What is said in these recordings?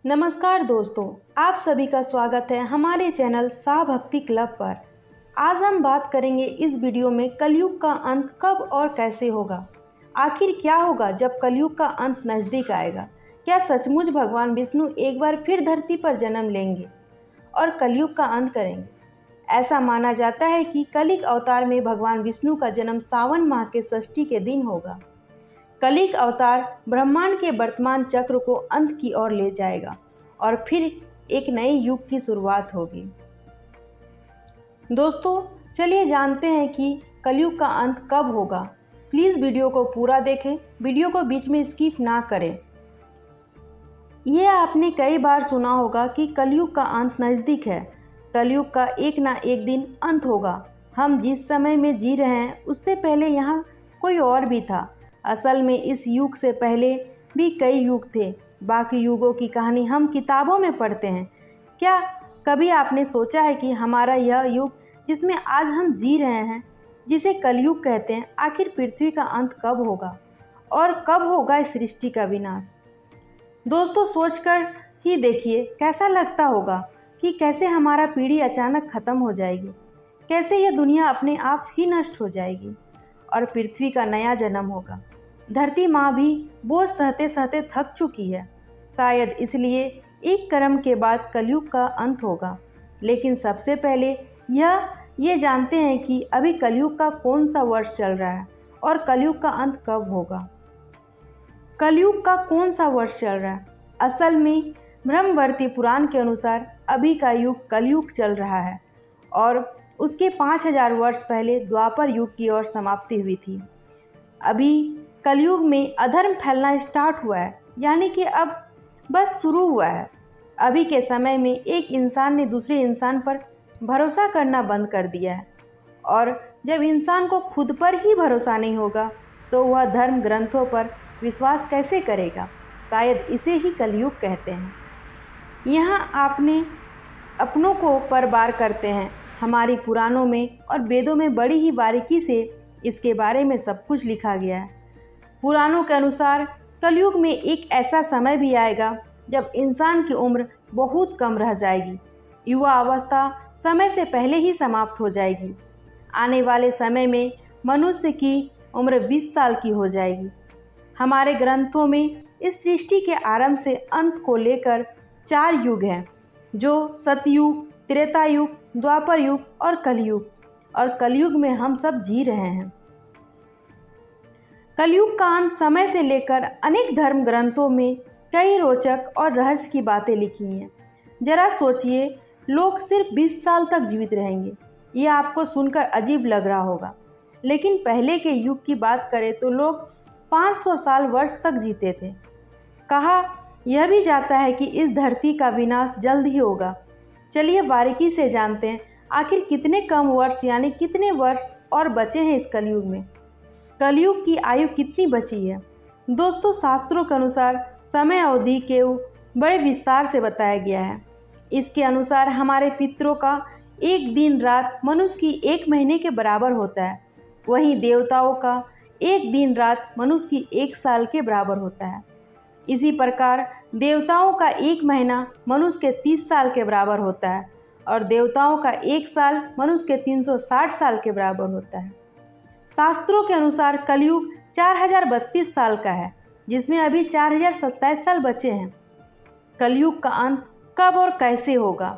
नमस्कार दोस्तों, आप सभी का स्वागत है हमारे चैनल साह भक्ति क्लब पर। आज हम बात करेंगे इस वीडियो में कलयुग का अंत कब और कैसे होगा। आखिर क्या होगा जब कलयुग का अंत नज़दीक आएगा। क्या सचमुच भगवान विष्णु एक बार फिर धरती पर जन्म लेंगे और कलयुग का अंत करेंगे। ऐसा माना जाता है कि कलिक अवतार में भगवान विष्णु का जन्म सावन माह के षष्ठी के दिन होगा। कलिक अवतार ब्रह्मांड के वर्तमान चक्र को अंत की ओर ले जाएगा और फिर एक नए युग की शुरुआत होगी। दोस्तों, चलिए जानते हैं कि कलयुग का अंत कब होगा। प्लीज़ वीडियो को पूरा देखें, वीडियो को बीच में स्किप ना करें। यह आपने कई बार सुना होगा कि कलयुग का अंत नज़दीक है। कलयुग का एक ना एक दिन अंत होगा। हम जिस समय में जी रहे हैं उससे पहले यहाँ कोई और भी था। असल में इस युग से पहले भी कई युग थे। बाकी युगों की कहानी हम किताबों में पढ़ते हैं। क्या कभी आपने सोचा है कि हमारा यह युग जिसमें आज हम जी रहे हैं, जिसे कलयुग कहते हैं, आखिर पृथ्वी का अंत कब होगा और कब होगा इस सृष्टि का विनाश। दोस्तों, सोचकर ही देखिए कैसा लगता होगा कि कैसे हमारा पीढ़ी अचानक ख़त्म हो जाएगी, कैसे यह दुनिया अपने आप ही नष्ट हो जाएगी और पृथ्वी का नया जन्म होगा। धरती माँ भी बोझ सहते सहते थक चुकी है। शायद इसलिए एक कर्म के बाद कलयुग का अंत होगा। लेकिन सबसे पहले ये जानते हैं कि अभी कलयुग का कौन सा वर्ष चल रहा है और कलयुग का अंत कब होगा। कलयुग का कौन सा वर्ष चल रहा है? असल में ब्रह्मवर्ती पुराण के अनुसार अभी का युग कलयुग चल रहा है और उसके 5000 वर्ष पहले द्वापर युग की ओर समाप्ति हुई थी। अभी कलयुग में अधर्म फैलना स्टार्ट हुआ है, यानी कि अब बस शुरू हुआ है। अभी के समय में एक इंसान ने दूसरे इंसान पर भरोसा करना बंद कर दिया है और जब इंसान को खुद पर ही भरोसा नहीं होगा तो वह धर्म ग्रंथों पर विश्वास कैसे करेगा। शायद इसे ही कलयुग कहते हैं। यहाँ आपने अपनों को परवार करते हैं। हमारी पुराणों में और वेदों में बड़ी ही बारीकी से इसके बारे में सब कुछ लिखा गया है। पुराणों के अनुसार कलयुग में एक ऐसा समय भी आएगा जब इंसान की उम्र बहुत कम रह जाएगी। युवा अवस्था समय से पहले ही समाप्त हो जाएगी। आने वाले समय में मनुष्य की उम्र 20 साल की हो जाएगी। हमारे ग्रंथों में इस सृष्टि के आरंभ से अंत को लेकर 4 युग हैं, जो सतयुग, त्रेता युग, द्वापर युग और कलयुग। और कलयुग में हम सब जी रहे हैं। कलयुग का अंत समय से लेकर अनेक धर्म ग्रंथों में कई रोचक और रहस्य की बातें लिखी हैं। जरा सोचिए, लोग सिर्फ 20 साल तक जीवित रहेंगे। ये आपको सुनकर अजीब लग रहा होगा, लेकिन पहले के युग की बात करें तो लोग 500 साल वर्ष तक जीते थे। कहा यह भी जाता है कि इस धरती का विनाश जल्द ही होगा। चलिए बारीकी से जानते हैं आखिर कितने कम वर्ष यानी कितने वर्ष और बचे हैं इस कलयुग में। कलयुग की आयु कितनी बची है? दोस्तों, शास्त्रों के अनुसार समय अवधि के बड़े विस्तार से बताया गया है। इसके अनुसार हमारे पितरों का एक दिन रात मनुष्य की 1 महीने के बराबर होता है। वहीं देवताओं का एक दिन रात मनुष्य की 1 साल के बराबर होता है। इसी प्रकार देवताओं का 1 महीना मनुष्य के 30 साल के बराबर होता है और देवताओं का 1 साल मनुष्य के 360 साल के बराबर होता है। शास्त्रों के अनुसार कलयुग 4032 साल का है, जिसमें अभी 4027 साल बचे हैं। कलयुग का अंत कब और कैसे होगा?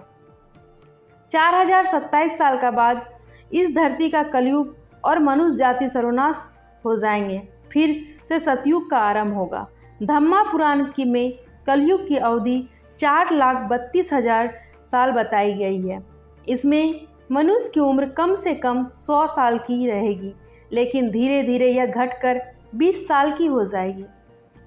4027 साल का बाद इस धरती का कलयुग और मनुष्य जाति सर्वनाश हो जाएंगे। फिर से सतयुग का आरंभ होगा। धम्मा पुराण की में कलयुग की अवधि 4,32,000 साल बताई गई है। इसमें मनुष्य की उम्र कम से कम 100 साल की रहेगी, लेकिन धीरे धीरे यह घटकर 20 साल की हो जाएगी।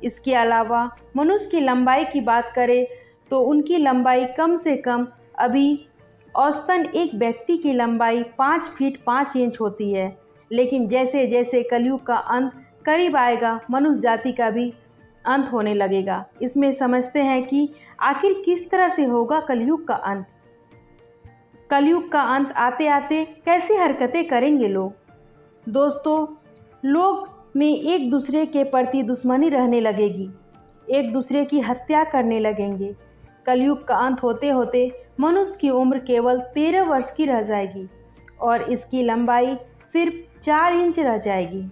इसके अलावा मनुष्य की लंबाई की बात करें तो उनकी लंबाई कम से कम अभी औसतन एक व्यक्ति की लंबाई 5 फीट 5 इंच होती है। लेकिन जैसे जैसे कलयुग का अंत करीब आएगा, मनुष्य जाति का भी अंत होने लगेगा। इसमें समझते हैं कि आखिर किस तरह से होगा कलयुग का अंत। कलयुग का अंत आते आते कैसी हरकतें करेंगे लोग? दोस्तों, लोग में एक दूसरे के प्रति दुश्मनी रहने लगेगी, एक दूसरे की हत्या करने लगेंगे, कलयुग का अंत होते होते मनुष्य की उम्र केवल 13 वर्ष की रह जाएगी और इसकी लंबाई सिर्फ 4 इंच रह जाएगी।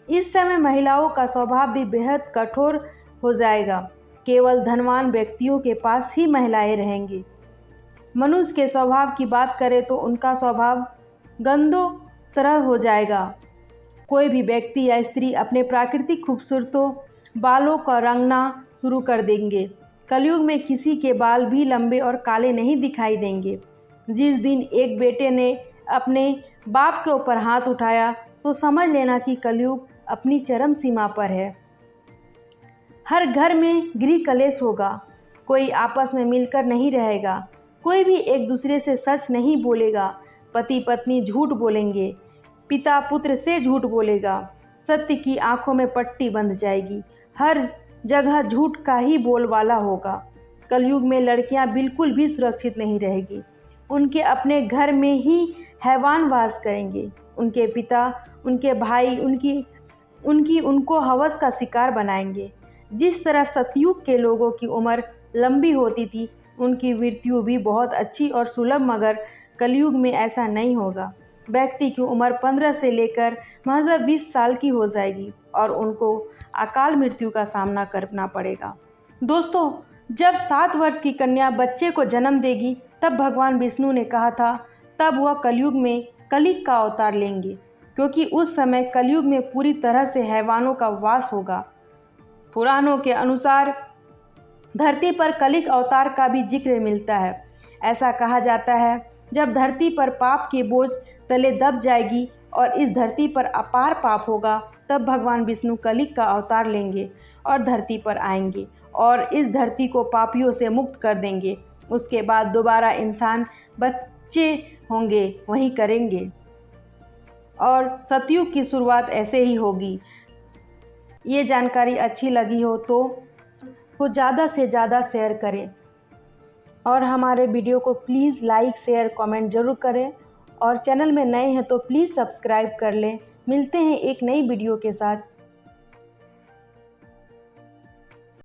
इस समय महिलाओं का स्वभाव भी बेहद कठोर हो जाएगा। केवल धनवान व्यक्तियों के पास ही महिलाएं रहेंगी। मनुष्य के स्वभाव की बात करें तो उनका स्वभाव गंदों तरह हो जाएगा। कोई भी व्यक्ति या स्त्री अपने प्राकृतिक खूबसूरतों बालों का रंगना शुरू कर देंगे। कलयुग में किसी के बाल भी लंबे और काले नहीं दिखाई देंगे। जिस दिन एक बेटे ने अपने बाप के ऊपर हाथ उठाया तो समझ लेना कि कलयुग अपनी चरम सीमा पर है। हर घर में गृह कलेश होगा। कोई आपस में मिलकर नहीं रहेगा। कोई भी एक दूसरे से सच नहीं बोलेगा। पति पत्नी झूठ बोलेंगे। पिता पुत्र से झूठ बोलेगा। सत्य की आंखों में पट्टी बंध जाएगी। हर जगह झूठ का ही बोलबाला होगा। कलयुग में लड़कियां बिल्कुल भी सुरक्षित नहीं रहेगी। उनके अपने घर में ही हैवान वास करेंगे। उनके पिता, उनके भाई उनको हवस का शिकार बनाएंगे। जिस तरह सतयुग के लोगों की उम्र लंबी होती थी, उनकी मृत्यु भी बहुत अच्छी और सुलभ, मगर कलयुग में ऐसा नहीं होगा। व्यक्ति की उम्र 15 से लेकर महज 20 साल की हो जाएगी और उनको अकाल मृत्यु का सामना करना पड़ेगा। दोस्तों, जब 7 वर्ष की कन्या बच्चे को जन्म देगी तब भगवान विष्णु ने कहा था तब वह कलयुग में कलिक का अवतार लेंगे, क्योंकि उस समय कलयुग में पूरी तरह से हैवानों का वास होगा। पुराणों के अनुसार धरती पर कलिक अवतार का भी जिक्र मिलता है। ऐसा कहा जाता है जब धरती पर पाप के बोझ तले दब जाएगी और इस धरती पर अपार पाप होगा, तब भगवान विष्णु कलिक का अवतार लेंगे और धरती पर आएंगे और इस धरती को पापियों से मुक्त कर देंगे। उसके बाद दोबारा इंसान बच्चे होंगे वही करेंगे और सतयुग की शुरुआत ऐसे ही होगी। ये जानकारी अच्छी लगी हो तो ज़्यादा से ज़्यादा शेयर करें और हमारे वीडियो को प्लीज़ लाइक शेयर कमेंट ज़रूर करें और चैनल में नए हैं तो प्लीज़ सब्सक्राइब कर लें। मिलते हैं एक नई वीडियो के साथ।